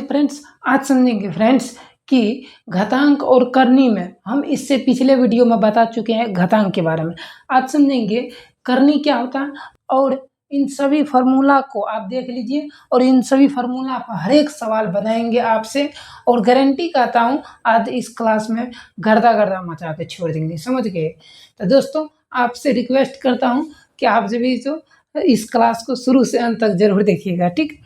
Friends, आज समझेंगे friends कि घातांक और करनी में हम इससे पिछले वीडियो में बता चुके हैं घातांक के बारे में। आज समझेंगे करनी क्या होता है और इन सभी फार्मूला को आप देख लीजिए और इन सभी फार्मूला पर हर एक सवाल बनाएंगे आपसे और गारंटी कहता हूँ आज इस क्लास में गर्दा गर्दा मचा के छोड़ देंगे, समझ गए। तो दोस्तों आपसे रिक्वेस्ट करता हूँ कि आप सभी जो इस क्लास को शुरू से अंत तक जरूर देखिएगा, ठीक।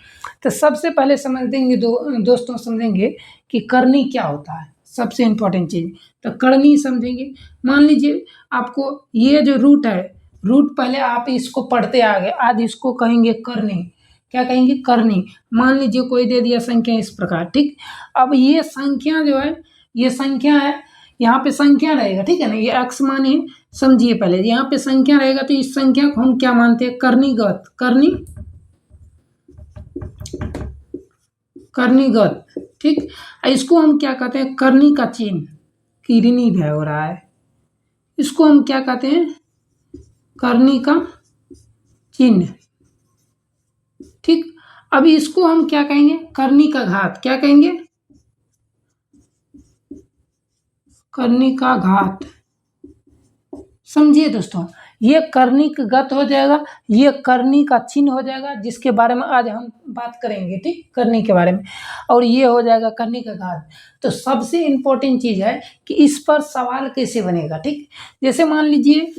तो सबसे पहले समझ देंगे दोस्तों समझेंगे कि करनी क्या होता है, सबसे इम्पोर्टेंट चीज़। तो करनी समझेंगे, मान लीजिए आपको ये जो रूट है, रूट पहले आप इसको पढ़ते आ गए, आज इसको कहेंगे करनी। क्या कहेंगे? करनी। मान लीजिए कोई दे दिया संख्या इस प्रकार, ठीक। अब ये संख्या जो है, ये संख्या है, यहाँ पे संख्या रहेगा, ठीक है ना, ये अक्ष मानिए, समझिए पहले यहाँ पे संख्या रहेगा तो इस संख्या को हम क्या मानते हैं? करनीगत। करनीगत, ठीक। इसको हम क्या कहते हैं? करनी का चिन्ह, किरनी भी हो रहा है, इसको हम क्या कहते हैं? करनी का चिन्ह, ठीक। अभी इसको हम क्या कहेंगे? करनी का घात। क्या कहेंगे? करनी का घात। समझिए दोस्तों, ये करनी का गत हो जाएगा, ये करनी का चिन्ह हो जाएगा, जिसके बारे में आज हम बात करेंगे, ठीक, करनी के बारे में। और ये हो जाएगा करनी का घात। तो सबसे इम्पोर्टेंट चीज़ है कि इस पर सवाल कैसे बनेगा, ठीक। जैसे मान लीजिए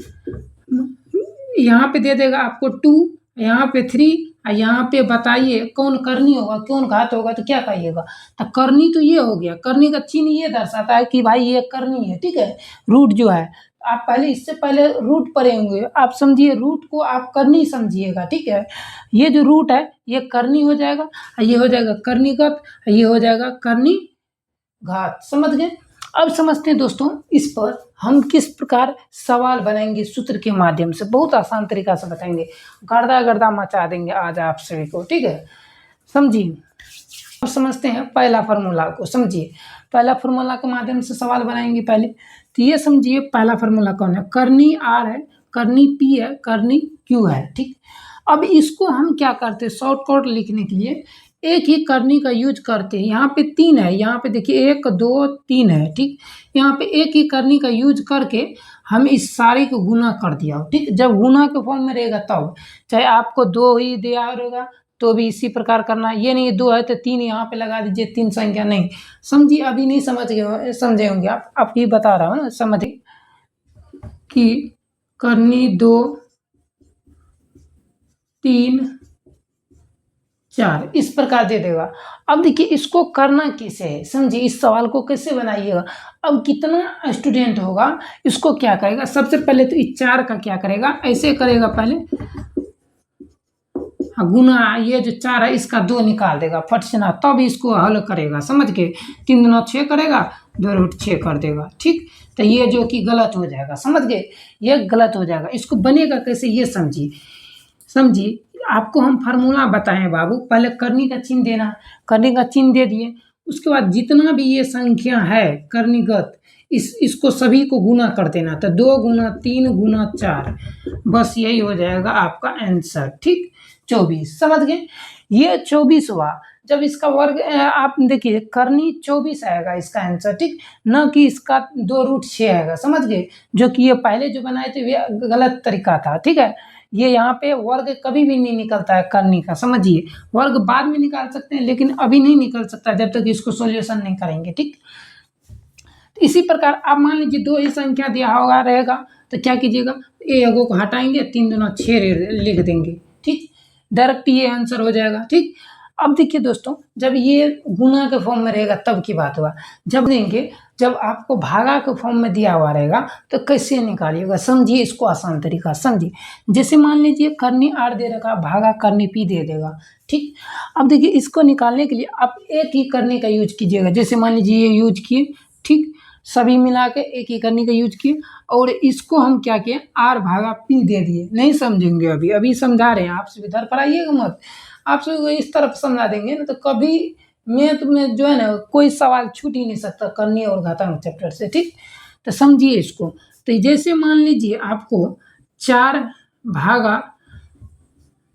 यहाँ पे दे देगा आपको 2, यहाँ पे 3, यहाँ पे बताइए कौन करनी होगा कौन घात होगा, तो क्या कहिएगा? तो करनी तो ये हो गया, करनी का चिन्ह ये दर्शाता है कि भाई ये करनी है, ठीक है। रूट जो है, आप पहले इससे पहले रूट पढ़ेंगे, आप समझिए रूट को आप करनी समझिएगा, ठीक है। ये जो रूट है ये करनी हो जाएगा, ये हो जाएगा करनीगत, ये हो जाएगा करनी घात, समझ गए। अब समझते हैं दोस्तों इस पर हम किस प्रकार सवाल बनाएंगे सूत्र के माध्यम से, बहुत आसान तरीका से बताएंगे, गर्दा गर्दा मचा देंगे आज आप सभी को, ठीक है। समझिए, अब समझते हैं पहला फार्मूला को। समझिए पहला फार्मूला के माध्यम से सवाल बनाएंगे पहले। तो ये समझिए पहला फार्मूला कौन है? करनी आर है, करनी पी है, करनी क्यू है, ठीक। अब इसको हम क्या करते हैं? शॉर्टकट लिखने के लिए एक ही करनी का यूज करते हैं। यहाँ पे 3 है, यहाँ पे देखिए 1 2 3 है, ठीक। यहाँ पे एक ही करनी का यूज करके हम इस सारे को गुना कर दिया, ठीक। जब गुना के फॉर्म में रहेगा तब, चाहे आपको 2 ही दिया रहेगा तो भी इसी प्रकार करना। ये नहीं 2 है तो 3 यहाँ पे लगा दीजिए, 3 संख्या नहीं। समझिए, अभी नहीं समझे होंगे आप ये बता रहा हूँ ना, समझिए कि करनी 2 3 4 इस प्रकार दे देगा। अब देखिए इसको करना कैसे है, समझिए इस सवाल को कैसे बनाइएगा। अब कितना स्टूडेंट होगा इसको क्या करेगा? सबसे पहले तो इस 4 का क्या करेगा? ऐसे करेगा पहले, गुना ये जो 4 है इसका 2 निकाल देगा फट से ना, तब इसको हल करेगा, समझ के 3 दूना 6 करेगा, 2 रूट 6 कर देगा, ठीक। तो ये जो कि गलत हो जाएगा, समझ गए, ये गलत हो जाएगा। इसको बनेगा कैसे ये समझिए आपको हम फार्मूला बताएं बाबू। पहले करनी का चिन्ह देना, करनी का चिन्ह दे दिए, उसके बाद जितना भी ये संख्या है करनीगत इसको सभी को गुना कर देना। तो 2 गुना 3 गुना 4, बस यही हो जाएगा आपका आंसर, ठीक। 24, समझ गए। ये 24 हुआ। जब इसका वर्ग आप देखिए करनी 24 आएगा इसका आंसर, ठीक, न कि इसका 2 रूट 6 आएगा, समझ गए। जो कि ये पहले जो बनाए थे ये गलत तरीका था, ठीक है। ये यहाँ पे वर्ग कभी भी नहीं निकलता है करनी का, समझिए। वर्ग बाद में निकाल सकते हैं लेकिन अभी नहीं निकल सकता जब तक इसको सोल्यूशन नहीं करेंगे, ठीक। इसी प्रकार आप मान लीजिए 2 ही संख्या दिया होगा रहेगा तो क्या कीजिएगा? एगो को हटाएंगे, 3 दूना 6 लिख देंगे, ठीक। डायरेक्ट ये आंसर हो जाएगा, ठीक। अब देखिए दोस्तों, जब ये गुना के फॉर्म में रहेगा तब की बात हुआ। जब देंगे, जब आपको भागा के फॉर्म में दिया हुआ रहेगा तो कैसे निकालिएगा? समझिए इसको आसान तरीका समझिए। जैसे मान लीजिए करनी आर दे रखा, भागा करनी पी दे देगा, ठीक। अब देखिए इसको निकालने के लिए आप एक ही करने का यूज कीजिएगा। जैसे मान लीजिए ये यूज किए, ठीक, सभी मिला के एक ही करने का यूज किए और इसको हम क्या किए? आर भागा पी दे दिए। नहीं समझेंगे अभी समझा रहे हैं, आप सभी इधर पर आइएगा मत, आप सभी इस तरफ समझा देंगे ना तो कभी मैथ में जो है ना कोई सवाल छूट ही नहीं सकता करनी और घातांक चैप्टर से, ठीक। तो समझिए इसको। तो जैसे मान लीजिए आपको 4 भागा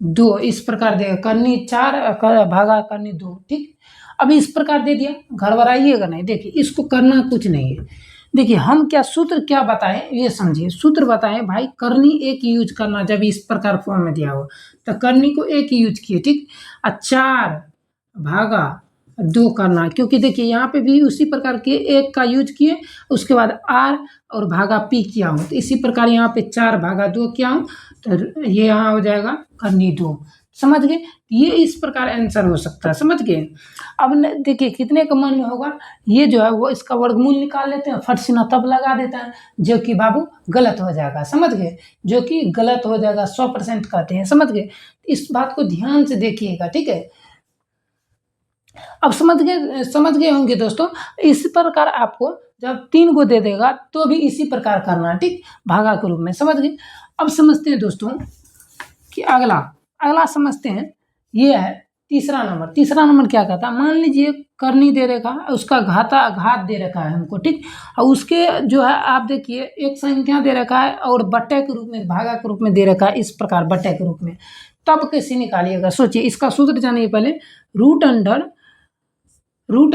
2 इस प्रकार देगा, करनी 4 भागा करनी 2, ठीक। अब इस प्रकार दे दिया, घबराइएगा नहीं। देखिए इसको करना कुछ नहीं है। देखिए हम क्या सूत्र क्या बताएं ये समझिए। सूत्र बताएं भाई, करनी एक यूज करना जब इस प्रकार फॉर्म में दिया हो तो करनी को एक ही यूज किए, ठीक। 4 भागा 2 करना, क्योंकि देखिए यहाँ पे भी उसी प्रकार के एक का यूज किए, उसके बाद आर और भागा पी किया हूँ, तो इसी प्रकार यहाँ पे 4 भागा 2 किया हूँ, तो ये यहाँ हो जाएगा करनी 2। समझ गए? ये इस प्रकार आंसर हो सकता है, समझ गए? अब देखिए कितने का मन में होगा, ये जो है वो इसका वर्गमूल निकाल लेते हैं, फट से ना तब लगा देता है, जो कि बाबू गलत हो जाएगा। समझ गए? जो कि गलत हो जाएगा, 100% कहते हैं। समझ गए? इस बात को ध्यान से देखिएगा, ठीक है। अब समझ गए होंगे दोस्तों। इस प्रकार आपको जब 3 को दे देगा तो भी इसी प्रकार करना, ठीक, भागा के रूप में। समझ गए? अब समझते हैं दोस्तों कि अगला समझते हैं। ये है तीसरा नंबर क्या कहता है, मान लीजिए करनी दे रखा है, उसका घात दे रखा है हमको, ठीक, और उसके जो है आप देखिए एक संख्या दे रखा है और बट्टे के रूप में, भागा के रूप में दे रखा है, इस प्रकार बट्टे के रूप में। तब कैसे निकालिएगा, सोचिए। इसका सूत्र जानिए पहले, रूट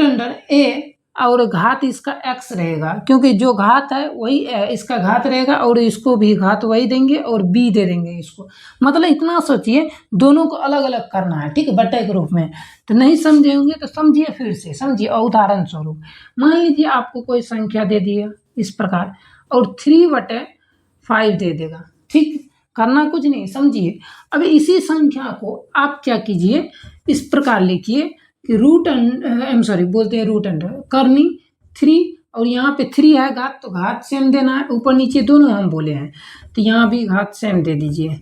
अंडर ए और घात इसका x रहेगा, क्योंकि जो घात है वही इसका घात रहेगा, और इसको भी घात वही देंगे और b दे देंगे इसको। मतलब इतना सोचिए, दोनों को अलग अलग करना है, ठीक है, बट्टे के रूप में। तो नहीं समझे होंगे तो समझिए, फिर से समझिए। उदाहरण स्वरूप मान लीजिए आपको कोई संख्या दे दिया इस प्रकार, और 3/5 दे देगा, ठीक, करना कुछ नहीं, समझिए। अब इसी संख्या को आप क्या कीजिए, इस प्रकार लिखिए कि रूट अंडर करनी 3, और यहाँ पे 3 है घात, तो घात सेम देना है, ऊपर नीचे दोनों हम बोले हैं, तो यहाँ भी घात सेम दे दीजिए।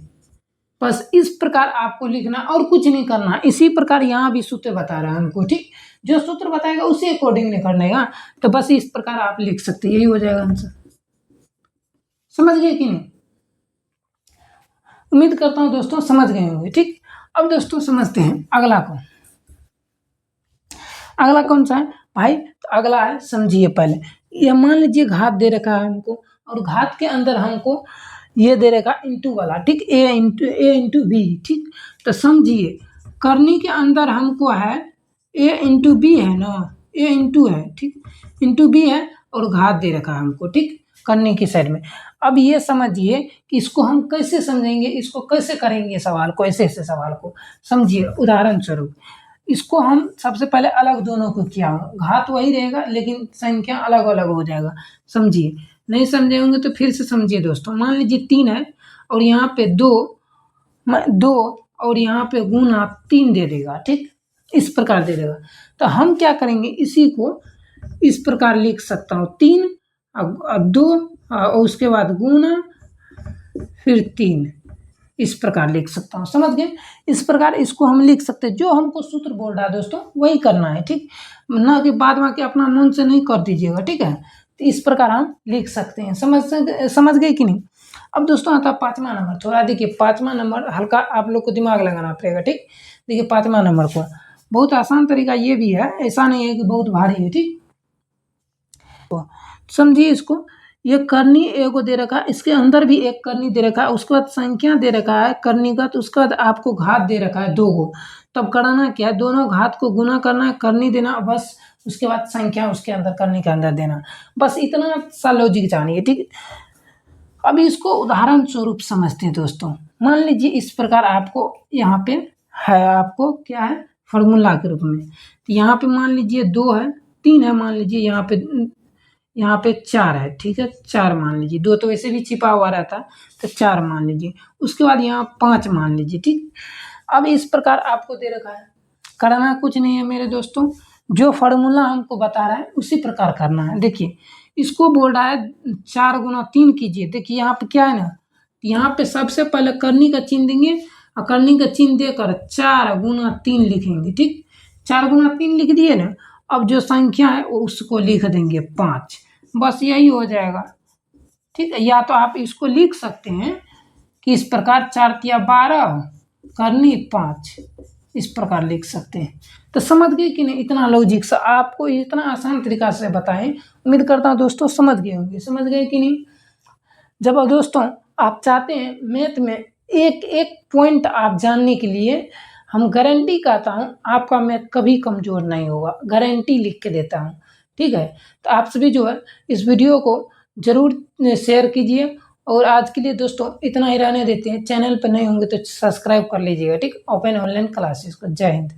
बस इस प्रकार आपको लिखना, और कुछ नहीं करना। इसी प्रकार यहाँ भी सूत्र बता रहा है हमको, ठीक, जो सूत्र बताएगा उसी अकॉर्डिंग नहीं करने का, तो बस इस प्रकार आप लिख सकते, यही हो जाएगा आंसर। समझ गए कि नहीं? उम्मीद करता हूँ दोस्तों समझ गए होंगे, ठीक। अब दोस्तों समझते हैं अगला कौन सा है भाई। तो अगला है, समझिए पहले, ये मान लीजिए घात दे रखा है हमको, और घात के अंदर हमको ये दे रखा इंटू वाला, ठीक, ए इंटू बी, ठीक। तो समझिए करनी के अंदर हमको है ए इंटू बी है ना, ए इंटू है, ठीक, इंटू बी है, और घात दे रखा है हमको, ठीक, करने की साइड में। अब ये समझिए कि इसको हम कैसे समझेंगे, इसको कैसे करेंगे सवाल को, ऐसे सवाल को समझिए। उदाहरण स्वरूप इसको हम सबसे पहले अलग दोनों को किया हूँ, घात वही रहेगा लेकिन संख्या अलग अलग हो जाएगा। समझिए, नहीं समझे होंगे तो फिर से समझिए दोस्तों। मान लीजिए 3 है, और यहाँ पे 2 और यहाँ पे गुना 3 दे देगा, ठीक, इस प्रकार दे देगा। तो हम क्या करेंगे, इसी को इस प्रकार लिख सकता हूँ, 3 अब 2 और उसके बाद गुना फिर 3, इस प्रकार लिख सकता हूँ। समझ गए? इस प्रकार इसको हम लिख सकते हैं। जो हमको सूत्र बोल रहा है दोस्तों वही करना है, ठीक, ना कि बाद में के अपना मन से नहीं कर दीजिएगा, ठीक है। तो इस प्रकार हम लिख सकते हैं। समझ गए कि नहीं? अब दोस्तों आता है 5वां नंबर। थोड़ा देखिए 5वां नंबर हल्का आप लोग को दिमाग लगाना पड़ेगा, ठीक। देखिए 5वां नंबर को बहुत आसान तरीका ये भी है, ऐसा नहीं है कि बहुत भारी है, ठीक। समझिए इसको, ये करनी ए को दे रखा है, इसके अंदर भी एक करनी दे रखा है, उसके बाद संख्या दे रखा है करनी का, तो उसके बाद आपको घात दे रखा है 2 को। तब कराना क्या है, दोनों घात को गुना करना है, करनी देना, बस उसके बाद संख्या उसके अंदर करनी के अंदर देना, बस इतना सा लॉजिक जानिए, ठीक। अब इसको उदाहरण स्वरूप समझते हैं दोस्तों। मान लीजिए इस प्रकार आपको यहाँ पे है, आपको क्या है, फॉर्मूला के रूप में। तो यहाँ पे मान लीजिए 2 है, 3 है, मान लीजिए यहाँ पे 4 है, ठीक है, 4 मान लीजिए, 2 तो वैसे भी छिपा हुआ रहता है, तो 4 मान लीजिए। उसके बाद यहाँ 5 मान लीजिए, ठीक। अब इस प्रकार आपको दे रखा है, करना कुछ नहीं है मेरे दोस्तों, जो फॉर्मूला हमको बता रहा है उसी प्रकार करना है। देखिए इसको बोल रहा है 4 गुना 3 कीजिए। देखिए यहाँ पे क्या है ना, यहाँ पे सबसे पहले करनी का चिन्ह देंगे, और करनी का चिन्ह देकर 4 गुना 3 लिखेंगे, ठीक। 4 गुना 3 लिख दिए ना, अब जो संख्या है वो उसको लिख देंगे 5, बस यही हो जाएगा, ठीक है। या तो आप इसको लिख सकते हैं कि इस प्रकार 4 तिया 12 करनी 5, इस प्रकार लिख सकते हैं। तो समझ गए कि नहीं? इतना लॉजिक से आपको इतना आसान तरीका से बताएं, उम्मीद करता हूँ दोस्तों समझ गए होंगे। समझ गए कि नहीं? जब दोस्तों आप चाहते हैं मैथ में एक एक पॉइंट आप जानने के लिए हम गारंटी कहता हूँ आपका मैथ कभी कमज़ोर नहीं होगा, गारंटी लिख के देता हूँ, ठीक है। तो आप सभी जो है इस वीडियो को ज़रूर शेयर कीजिए और आज के लिए दोस्तों इतना ही रहने देते हैं। चैनल पर नए होंगे तो सब्सक्राइब कर लीजिएगा, ठीक। ओपन ऑनलाइन क्लासेस को। जय हिंद।